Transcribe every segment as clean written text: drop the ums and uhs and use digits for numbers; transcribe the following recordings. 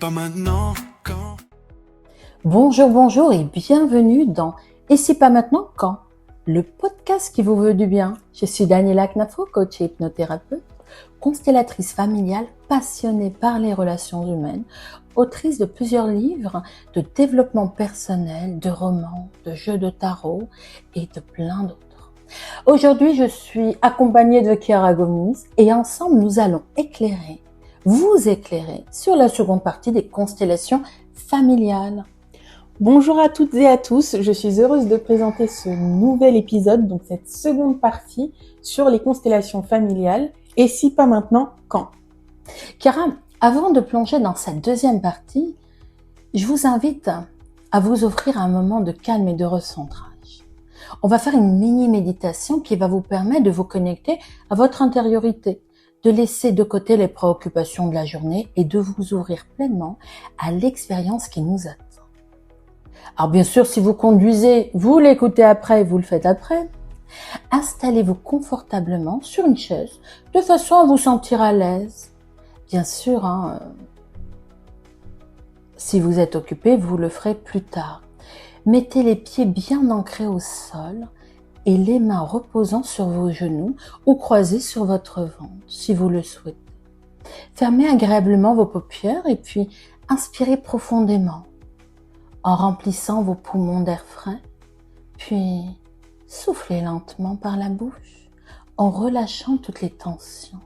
pas maintenant, quand? Bonjour et bienvenue dans Et si pas maintenant, quand? Le podcast qui vous veut du bien. Je suis Daniela Knafo, coach et hypnothérapeute, constellatrice familiale passionnée par les relations humaines, autrice de plusieurs livres de développement personnel, de romans, de jeux de tarot et de plein d'autres. Aujourd'hui, je suis accompagnée de Chiara Gomis et ensemble, nous allons vous éclairer sur la seconde partie des constellations familiales. Bonjour à toutes et à tous, je suis heureuse de présenter ce nouvel épisode, donc cette seconde partie sur les constellations familiales. Et si pas maintenant, quand? Chiara, avant de plonger dans cette deuxième partie, je vous invite à vous offrir un moment de calme et de recentrage. On va faire une mini méditation qui va vous permettre de vous connecter à votre intériorité, de laisser de côté les préoccupations de la journée et de vous ouvrir pleinement à l'expérience qui nous attend. Alors bien sûr, si vous conduisez, vous l'écoutez après, vous le faites après. Installez-vous confortablement sur une chaise de façon à vous sentir à l'aise. Bien sûr, si vous êtes occupé, vous le ferez plus tard. Mettez les pieds bien ancrés au sol et les mains reposant sur vos genoux ou croisées sur votre ventre, si vous le souhaitez. Fermez agréablement vos paupières et puis inspirez profondément en remplissant vos poumons d'air frais, puis soufflez lentement par la bouche en relâchant toutes les tensions.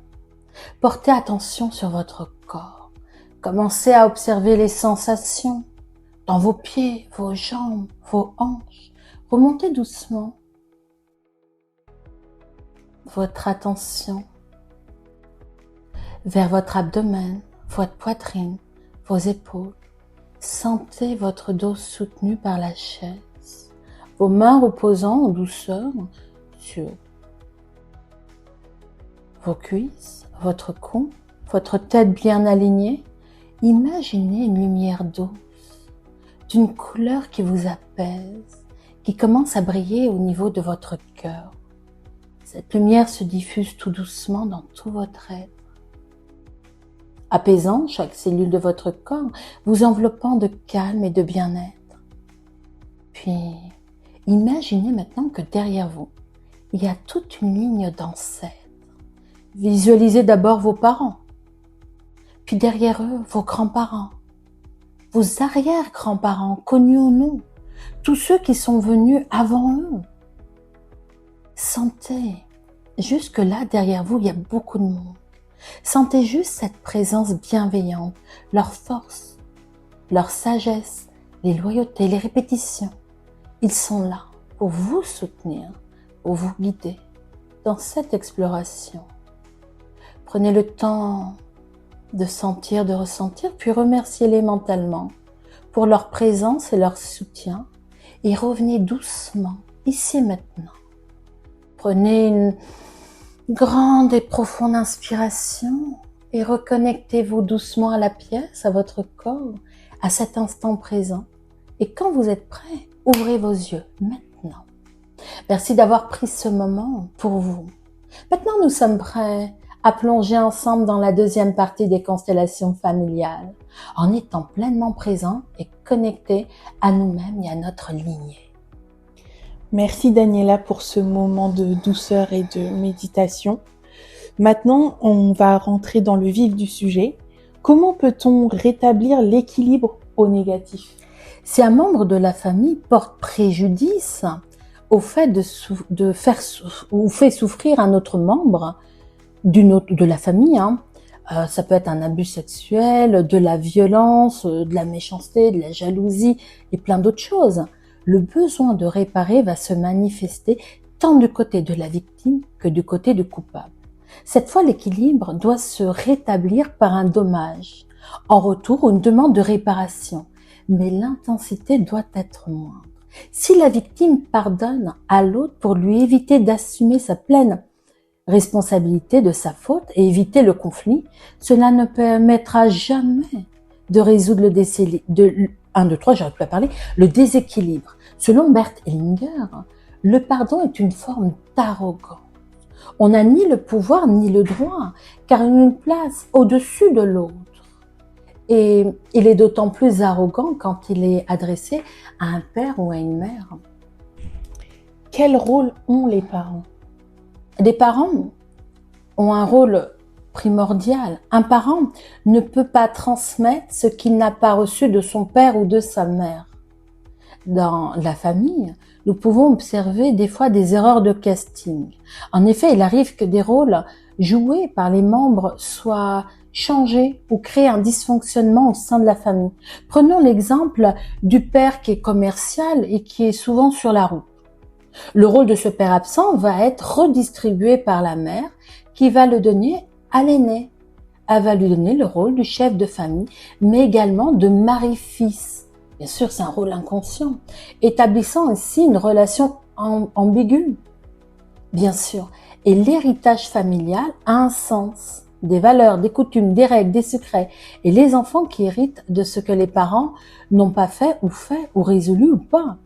Portez attention sur votre corps. Commencez à observer les sensations dans vos pieds, vos jambes, vos hanches. Remontez doucement votre attention vers votre abdomen, votre poitrine, vos épaules. Sentez votre dos soutenu par la chaise, vos mains reposant en douceur sur vos cuisses, votre cou, votre tête bien alignée. Imaginez une lumière douce, d'une couleur qui vous apaise, qui commence à briller au niveau de votre cœur. Cette lumière se diffuse tout doucement dans tout votre être, apaisant chaque cellule de votre corps, vous enveloppant de calme et de bien-être. Puis, imaginez maintenant que derrière vous, il y a toute une ligne d'ancêtres. Visualisez d'abord vos parents, puis derrière eux, vos grands-parents, vos arrière-grands-parents, connus ou non, tous ceux qui sont venus avant eux. Sentez, jusque là, derrière vous, il y a beaucoup de monde. Sentez juste cette présence bienveillante, leur force, leur sagesse, les loyautés, les répétitions. Ils sont là pour vous soutenir, pour vous guider dans cette exploration. Prenez le temps de sentir, de ressentir, puis remerciez-les mentalement pour leur présence et leur soutien et revenez doucement, ici et maintenant. Prenez une grande et profonde inspiration et reconnectez-vous doucement à la pièce, à votre corps, à cet instant présent. Et quand vous êtes prêt, ouvrez vos yeux maintenant. Merci d'avoir pris ce moment pour vous. Maintenant, nous sommes prêts à plonger ensemble dans la deuxième partie des constellations familiales, en étant pleinement présents et connectés à nous-mêmes et à notre lignée. Merci Daniela pour ce moment de douceur et de méditation. Maintenant, on va rentrer dans le vif du sujet. Comment peut-on rétablir l'équilibre au négatif? Si un membre de la famille porte préjudice au fait de faire ou fait souffrir un autre membre de la famille, ça peut être un abus sexuel, de la violence, de la méchanceté, de la jalousie et plein d'autres choses. Le besoin de réparer va se manifester tant du côté de la victime que du côté du coupable. Cette fois, l'équilibre doit se rétablir par un dommage, en retour ou une demande de réparation, mais l'intensité doit être moindre. Si la victime pardonne à l'autre pour lui éviter d'assumer sa pleine responsabilité de sa faute et éviter le conflit, cela ne permettra jamais de résoudre le déséquilibre. Selon Bert Hellinger, le pardon est une forme d'arrogance. On n'a ni le pouvoir ni le droit, car il y a une place au-dessus de l'autre. Et il est d'autant plus arrogant quand il est adressé à un père ou à une mère. Quel rôle ont les parents? Les parents ont un rôle primordial. Un parent ne peut pas transmettre ce qu'il n'a pas reçu de son père ou de sa mère. Dans la famille, nous pouvons observer des fois des erreurs de casting. En effet, il arrive que des rôles joués par les membres soient changés ou créent un dysfonctionnement au sein de la famille. Prenons l'exemple du père qui est commercial et qui est souvent sur la route. Le rôle de ce père absent va être redistribué par la mère qui va le donner à l'aîné. Elle va lui donner le rôle du chef de famille, mais également de mari-fils. Bien sûr, c'est un rôle inconscient, établissant ainsi une relation ambiguë. Bien sûr, et l'héritage familial a un sens, des valeurs, des coutumes, des règles, des secrets, et les enfants qui héritent de ce que les parents n'ont pas fait ou résolu ou pas.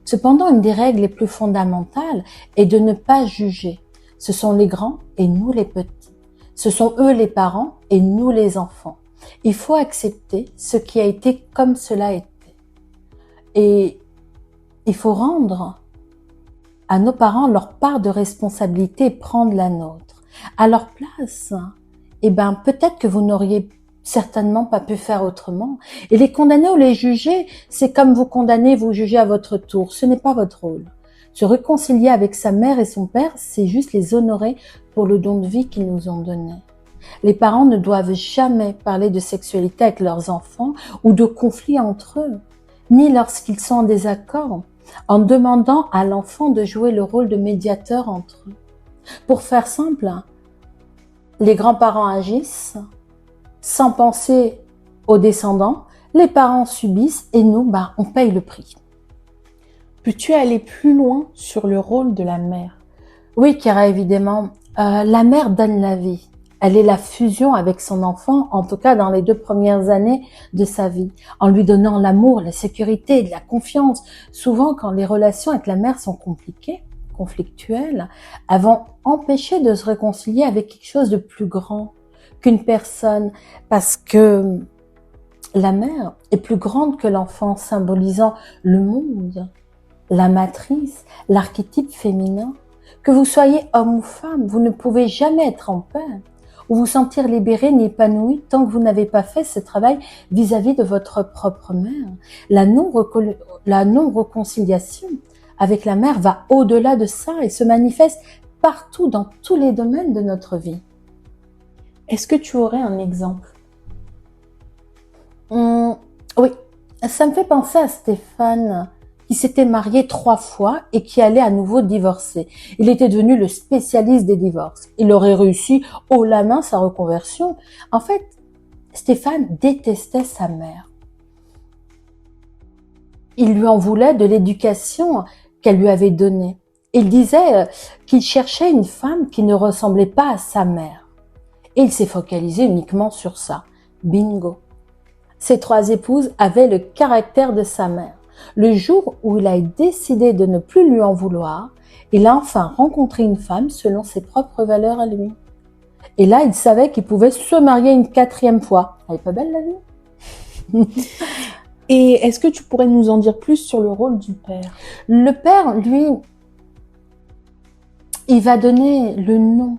Cependant, une des règles les plus fondamentales est de ne pas juger. Ce sont les grands et nous les petits. Ce sont eux les parents et nous les enfants. Il faut accepter ce qui a été comme cela a été. Et il faut rendre à nos parents leur part de responsabilité et prendre la nôtre. À leur place, peut-être que vous n'auriez certainement pas pu faire autrement. Et les condamner ou les juger, c'est comme vous condamner, vous jugez à votre tour. Ce n'est pas votre rôle. Se réconcilier avec sa mère et son père, c'est juste les honorer pour le don de vie qu'ils nous ont donné. Les parents ne doivent jamais parler de sexualité avec leurs enfants ou de conflits entre eux, ni lorsqu'ils sont en désaccord, en demandant à l'enfant de jouer le rôle de médiateur entre eux. Pour faire simple, les grands-parents agissent sans penser aux descendants, les parents subissent et nous, on paye le prix. Peux-tu aller plus loin sur le rôle de la mère? Oui, Kira, évidemment. La mère donne la vie. Elle est la fusion avec son enfant, en tout cas dans les 2 premières années de sa vie, en lui donnant l'amour, la sécurité, la confiance. Souvent, quand les relations avec la mère sont compliquées, conflictuelles, elles vont empêcher de se réconcilier avec quelque chose de plus grand qu'une personne, parce que la mère est plus grande que l'enfant, symbolisant le monde, la matrice, l'archétype féminin. Que vous soyez homme ou femme, vous ne pouvez jamais être en paix ou vous sentir libéré ni épanoui tant que vous n'avez pas fait ce travail vis-à-vis de votre propre mère. La non-réconciliation avec la mère va au-delà de ça et se manifeste partout dans tous les domaines de notre vie. Est-ce que tu aurais un exemple? Oui, ça me fait penser à Stéphane qui s'était marié 3 fois et qui allait à nouveau divorcer. Il était devenu le spécialiste des divorces. Il aurait réussi haut la main sa reconversion. En fait, Stéphane détestait sa mère. Il lui en voulait de l'éducation qu'elle lui avait donnée. Il disait qu'il cherchait une femme qui ne ressemblait pas à sa mère. Et il s'est focalisé uniquement sur ça. Bingo. Ses 3 épouses avaient le caractère de sa mère. Le jour où il a décidé de ne plus lui en vouloir, il a enfin rencontré une femme selon ses propres valeurs à lui. Et là, il savait qu'il pouvait se marier une 4e fois. Elle est pas belle la vie? Et est-ce que tu pourrais nous en dire plus sur le rôle du père? Le père, lui, il va donner le nom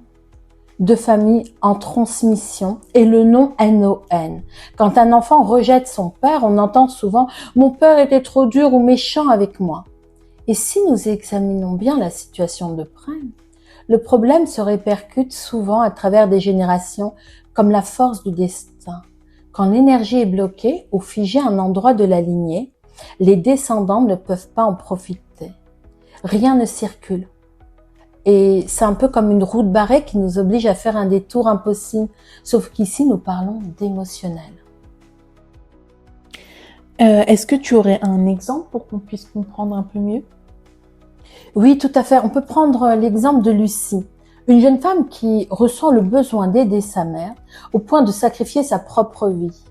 de famille en transmission et le nom NON. Quand un enfant rejette son père, on entend souvent « mon père était trop dur ou méchant avec moi ». Et si nous examinons bien la situation de près, le problème se répercute souvent à travers des générations comme la force du destin. Quand l'énergie est bloquée ou figée à un endroit de la lignée, les descendants ne peuvent pas en profiter. Rien ne circule. Et c'est un peu comme une route barrée qui nous oblige à faire un détour impossible. Sauf qu'ici, nous parlons d'émotionnel. Est-ce que tu aurais un exemple pour qu'on puisse comprendre un peu mieux? Oui, tout à fait. On peut prendre l'exemple de Lucie, une jeune femme qui ressent le besoin d'aider sa mère au point de sacrifier sa propre vie.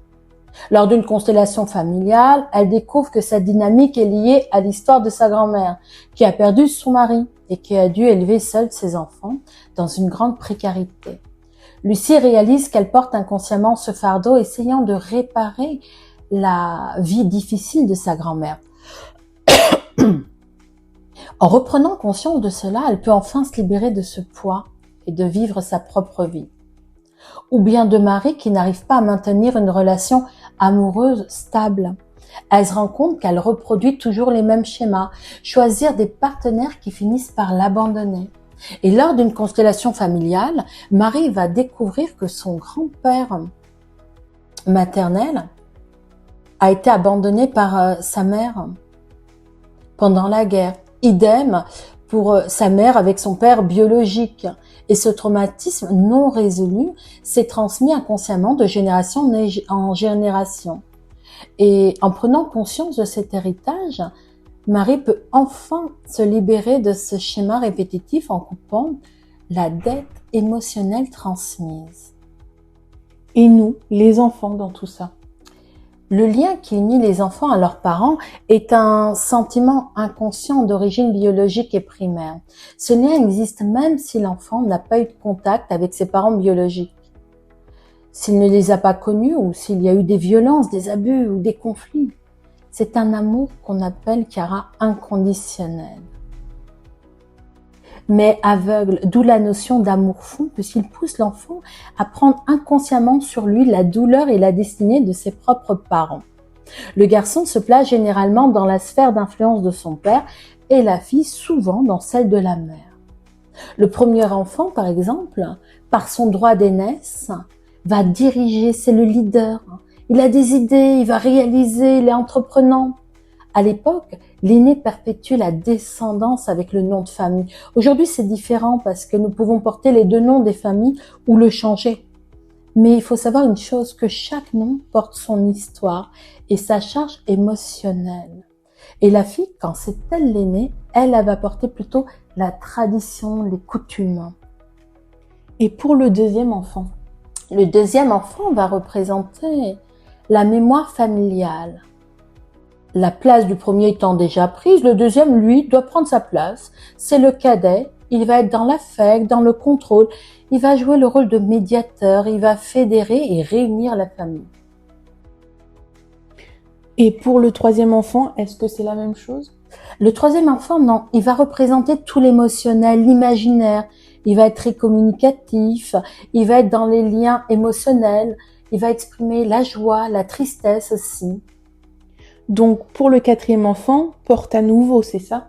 Lors d'une constellation familiale, elle découvre que sa dynamique est liée à l'histoire de sa grand-mère, qui a perdu son mari et qui a dû élever seule ses enfants dans une grande précarité. Lucie réalise qu'elle porte inconsciemment ce fardeau, essayant de réparer la vie difficile de sa grand-mère. En reprenant conscience de cela, elle peut enfin se libérer de ce poids et de vivre sa propre vie. Ou bien de Marie qui n'arrive pas à maintenir une relation amoureuse stable. Elle se rend compte qu'elle reproduit toujours les mêmes schémas, choisir des partenaires qui finissent par l'abandonner. Et lors d'une constellation familiale, Marie va découvrir que son grand-père maternel a été abandonné par sa mère pendant la guerre. Idem pour sa mère avec son père biologique. Et ce traumatisme non résolu s'est transmis inconsciemment de génération en génération. Et en prenant conscience de cet héritage, Marie peut enfin se libérer de ce schéma répétitif en coupant la dette émotionnelle transmise. Et nous, les enfants, dans tout ça? Le lien qui unit les enfants à leurs parents est un sentiment inconscient d'origine biologique et primaire. Ce lien existe même si l'enfant n'a pas eu de contact avec ses parents biologiques. S'il ne les a pas connus ou s'il y a eu des violences, des abus ou des conflits. C'est un amour qu'on appelle Chiara inconditionnel. Mais aveugle, d'où la notion d'amour fou, puisqu'il pousse l'enfant à prendre inconsciemment sur lui la douleur et la destinée de ses propres parents. Le garçon se place généralement dans la sphère d'influence de son père et la fille souvent dans celle de la mère. Le premier enfant, par exemple, par son droit d'aînesse, va diriger, c'est le leader. Il a des idées, il va réaliser, il est entreprenant. À l'époque, l'aîné perpétue la descendance avec le nom de famille. Aujourd'hui, c'est différent parce que nous pouvons porter les deux noms des familles ou le changer. Mais il faut savoir une chose, que chaque nom porte son histoire et sa charge émotionnelle. Et la fille, quand c'est elle l'aînée, elle va porter plutôt la tradition, les coutumes. Et pour le deuxième enfant? Le deuxième enfant va représenter la mémoire familiale. La place du premier étant déjà prise, le deuxième, lui, doit prendre sa place. C'est le cadet, il va être dans l'affect, dans le contrôle, il va jouer le rôle de médiateur, il va fédérer et réunir la famille. Et pour le troisième enfant, est-ce que c'est la même chose? Le troisième enfant, non, il va représenter tout l'émotionnel, l'imaginaire, il va être très communicatif, il va être dans les liens émotionnels, il va exprimer la joie, la tristesse aussi. Donc, pour le quatrième enfant, porte à nouveau, c'est ça?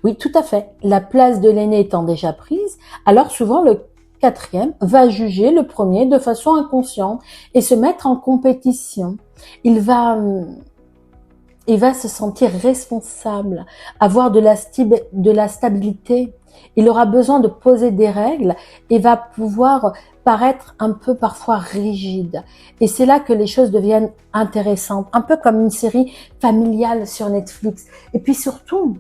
Oui, tout à fait. La place de l'aîné étant déjà prise, alors souvent le quatrième va juger le premier de façon inconsciente et se mettre en compétition. Il va se sentir responsable, avoir de la stabilité. Il aura besoin de poser des règles et va pouvoir paraître un peu parfois rigide. Et c'est là que les choses deviennent intéressantes, un peu comme une série familiale sur Netflix. Et puis surtout,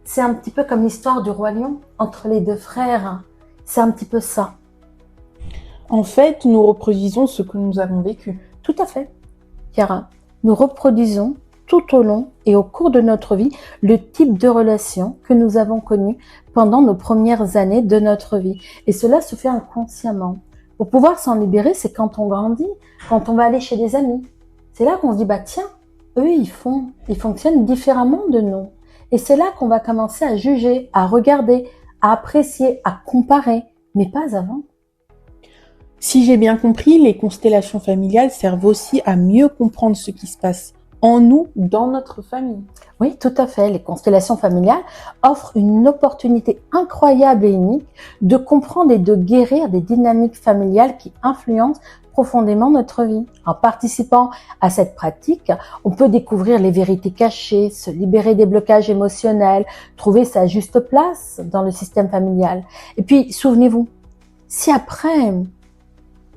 c'est un petit peu comme l'histoire du Roi Lion entre les deux frères. C'est un petit peu ça. En fait, nous reproduisons ce que nous avons vécu. Tout à fait, Chiara. Nous reproduisons tout au long et au cours de notre vie le type de relation que nous avons connu pendant nos premières années de notre vie. Et cela se fait inconsciemment. Pour pouvoir s'en libérer, c'est quand on grandit, quand on va aller chez des amis. C'est là qu'on se dit, bah tiens, eux ils fonctionnent différemment de nous. Et c'est là qu'on va commencer à juger, à regarder, à apprécier, à comparer, mais pas avant. Si j'ai bien compris, les constellations familiales servent aussi à mieux comprendre ce qui se passe en nous, dans notre famille. Oui, tout à fait. Les constellations familiales offrent une opportunité incroyable et unique de comprendre et de guérir des dynamiques familiales qui influencent profondément notre vie. En participant à cette pratique, on peut découvrir les vérités cachées, se libérer des blocages émotionnels, trouver sa juste place dans le système familial. Et puis, souvenez-vous, si après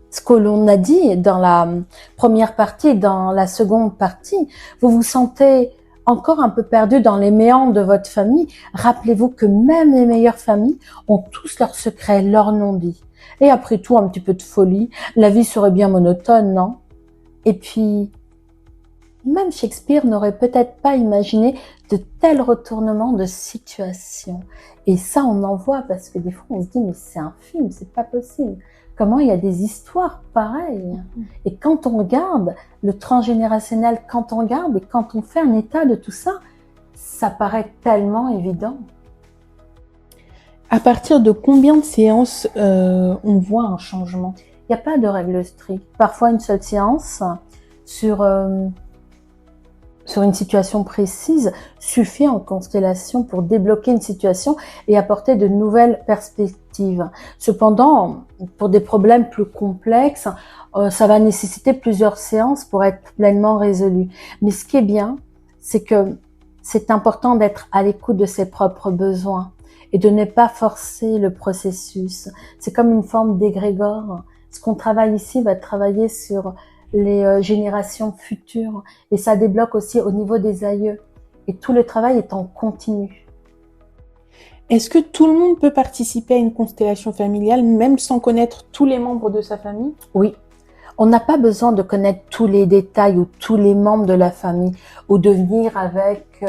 ce que l'on a dit dans la première partie, dans la seconde partie, vous vous sentez encore un peu perdu dans les méandres de votre famille, rappelez-vous que même les meilleures familles ont tous leurs secrets, leurs non-dits. Et après tout, un petit peu de folie, la vie serait bien monotone, non? Et puis, même Shakespeare n'aurait peut-être pas imaginé de tels retournements de situation. Et ça, on en voit parce que des fois, on se dit, mais c'est un film, c'est pas possible. comment il y a des histoires pareilles. Et quand on regarde le transgénérationnel, quand on regarde et quand on fait un état de tout ça, ça paraît tellement évident. À partir de combien de séances on voit un changement? Il n'y a pas de règle stricte. Parfois, une seule séance sur une situation précise suffit en constellation pour débloquer une situation et apporter de nouvelles perspectives. Cependant, pour des problèmes plus complexes, ça va nécessiter plusieurs séances pour être pleinement résolu. Mais ce qui est bien, c'est que c'est important d'être à l'écoute de ses propres besoins et de ne pas forcer le processus. C'est comme une forme d'égrégore. Ce qu'on travaille ici va travailler sur les générations futures et ça débloque aussi au niveau des aïeux. Et tout le travail est en continu. Est-ce que tout le monde peut participer à une constellation familiale, même sans connaître tous les membres de sa famille? Oui. On n'a pas besoin de connaître tous les détails ou tous les membres de la famille ou de venir avec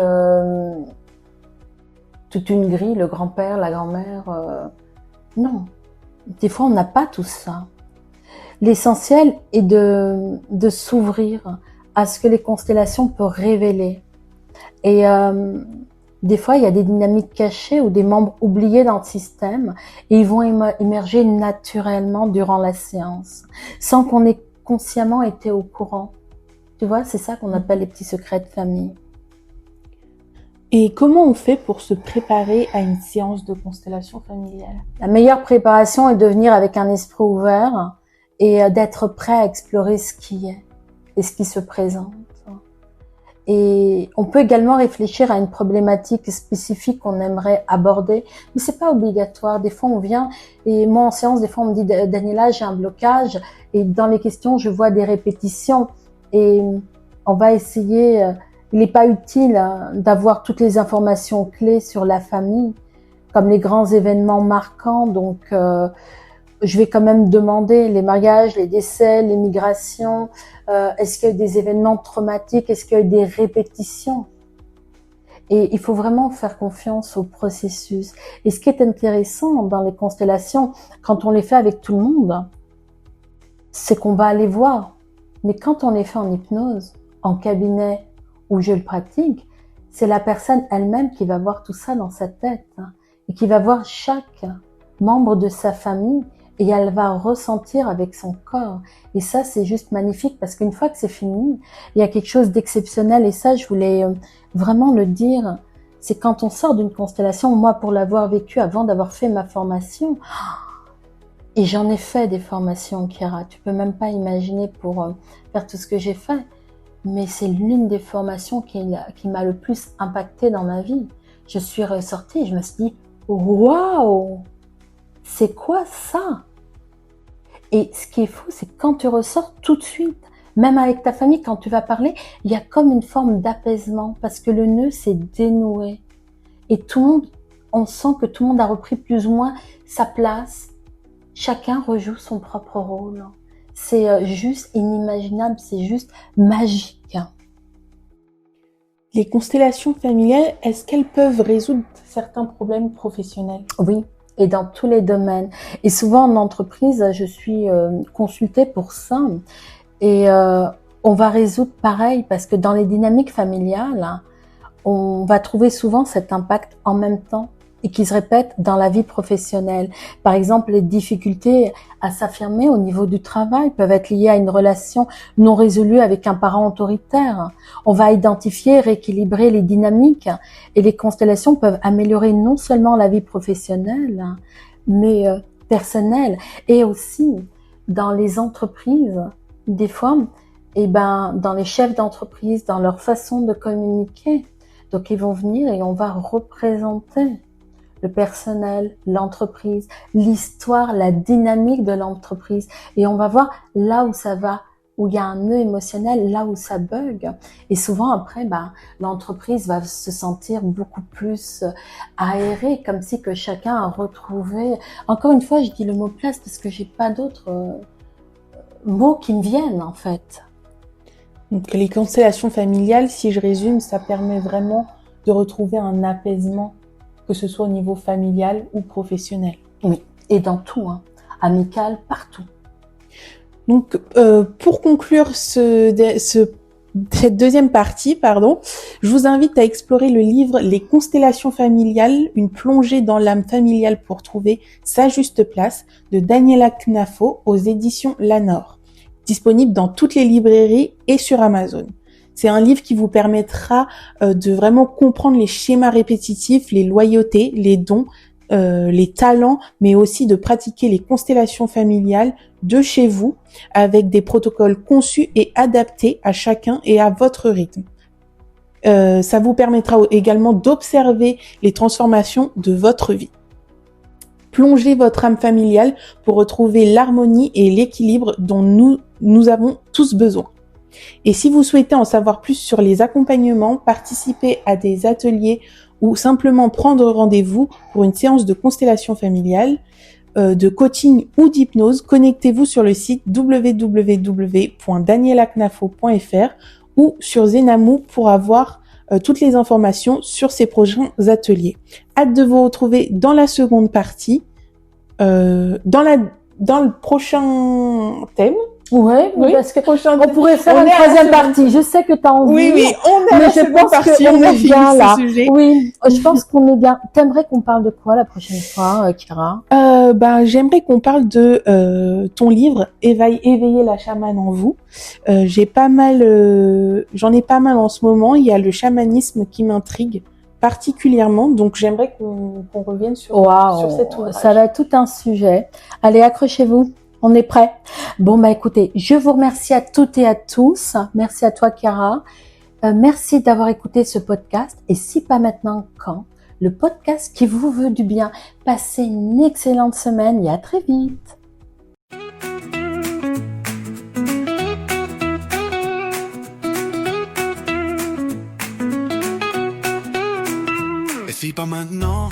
toute une grille, le grand-père, la grand-mère. Non. Des fois, on n'a pas tout ça. L'essentiel est de s'ouvrir à ce que les constellations peuvent révéler. Et des fois, il y a des dynamiques cachées ou des membres oubliés dans le système et ils vont émerger naturellement durant la séance, sans qu'on ait consciemment été au courant. Tu vois, c'est ça qu'on appelle les petits secrets de famille. Et comment on fait pour se préparer à une séance de constellation familiale? La meilleure préparation est de venir avec un esprit ouvert et d'être prêt à explorer ce qui est et ce qui se présente. Et on peut également réfléchir à une problématique spécifique qu'on aimerait aborder, mais c'est pas obligatoire. Des fois, on vient et moi en séance, des fois on me dit Daniela, j'ai un blocage et dans les questions, je vois des répétitions et on va essayer. Il n'est pas utile d'avoir toutes les informations clés sur la famille, comme les grands événements marquants. Donc, je vais quand même demander les mariages, les décès, les migrations. Est-ce qu'il y a eu des événements traumatiques? Est-ce qu'il y a eu des répétitions? Et il faut vraiment faire confiance au processus. Et ce qui est intéressant dans les constellations, quand on les fait avec tout le monde, c'est qu'on va aller voir. Mais quand on les fait en hypnose, en cabinet, où je le pratique, c'est la personne elle-même qui va voir tout ça dans sa tête et qui va voir chaque membre de sa famille et elle va ressentir avec son corps. Et ça, c'est juste magnifique parce qu'une fois que c'est fini, il y a quelque chose d'exceptionnel et ça, je voulais vraiment le dire. C'est quand on sort d'une constellation, moi pour l'avoir vécu avant d'avoir fait ma formation, et j'en ai fait des formations, Chiara, tu peux même pas imaginer pour faire tout ce que j'ai fait. Mais c'est l'une des formations qui m'a le plus impactée dans ma vie. Je suis ressortie et je me suis dit, waouh, c'est quoi ça? Et ce qui est fou, c'est que quand tu ressors tout de suite, même avec ta famille, quand tu vas parler, il y a comme une forme d'apaisement parce que le nœud s'est dénoué. Et tout le monde, on sent que tout le monde a repris plus ou moins sa place. Chacun rejoue son propre rôle. C'est juste inimaginable, c'est juste magique. Les constellations familiales, est-ce qu'elles peuvent résoudre certains problèmes professionnels? Oui, et dans tous les domaines. Et souvent en entreprise, je suis consultée pour ça. Et on va résoudre pareil, parce que dans les dynamiques familiales, on va trouver souvent cet impact en même temps et qui se répète dans la vie professionnelle. Par exemple, les difficultés à s'affirmer au niveau du travail peuvent être liées à une relation non résolue avec un parent autoritaire. On va identifier, rééquilibrer les dynamiques et les constellations peuvent améliorer non seulement la vie professionnelle, mais personnelle. Et aussi, dans les entreprises, des fois, dans les chefs d'entreprise, dans leur façon de communiquer. Donc, ils vont venir et on va représenter le personnel, l'entreprise, l'histoire, la dynamique de l'entreprise. Et on va voir là où ça va, où il y a un nœud émotionnel, là où ça bug. Et souvent après, l'entreprise va se sentir beaucoup plus aérée, comme si que chacun a retrouvé. Encore une fois, je dis le mot place parce que j'ai pas d'autres mots qui me viennent en fait. Donc les constellations familiales, si je résume, ça permet vraiment de retrouver un apaisement, que ce soit au niveau familial ou professionnel. Oui, et dans tout. amicales, partout. Donc, pour conclure cette deuxième partie, je vous invite à explorer le livre Les constellations familiales, une plongée dans l'âme familiale pour trouver sa juste place de Daniela Knafo aux éditions Lanor, disponible dans toutes les librairies et sur Amazon. C'est un livre qui vous permettra de vraiment comprendre les schémas répétitifs, les loyautés, les dons, les talents, mais aussi de pratiquer les constellations familiales de chez vous avec des protocoles conçus et adaptés à chacun et à votre rythme. Ça vous permettra également d'observer les transformations de votre vie. Plongez votre âme familiale pour retrouver l'harmonie et l'équilibre dont nous avons tous besoin. Et si vous souhaitez en savoir plus sur les accompagnements, participer à des ateliers ou simplement prendre rendez-vous pour une séance de constellation familiale, de coaching ou d'hypnose, connectez-vous sur le site www.danielaknafo.fr ou sur Zenamou pour avoir toutes les informations sur ces prochains ateliers. Hâte de vous retrouver dans la seconde partie, dans le prochain thème. Ouais, Oui, parce que prochain on pourrait faire une troisième partie. Je sais que tu as envie. Oui, on est à la seconde partie, on a fini là. ce sujet. Oui, je pense qu'on est bien. T'aimerais qu'on parle de quoi la prochaine fois, Kira? J'aimerais qu'on parle de ton livre Éveiller la chamane en vous. J'en ai pas mal en ce moment. Il y a le chamanisme qui m'intrigue particulièrement, donc j'aimerais qu'on revienne sur cet ouvrage. Ça va être tout un sujet. Allez, accrochez-vous. On est prêt. Bon, écoutez, je vous remercie à toutes et à tous. Merci à toi, Chiara. Merci d'avoir écouté ce podcast. Et si pas maintenant, quand? Le podcast qui vous veut du bien. Passez une excellente semaine et à très vite. Et si pas maintenant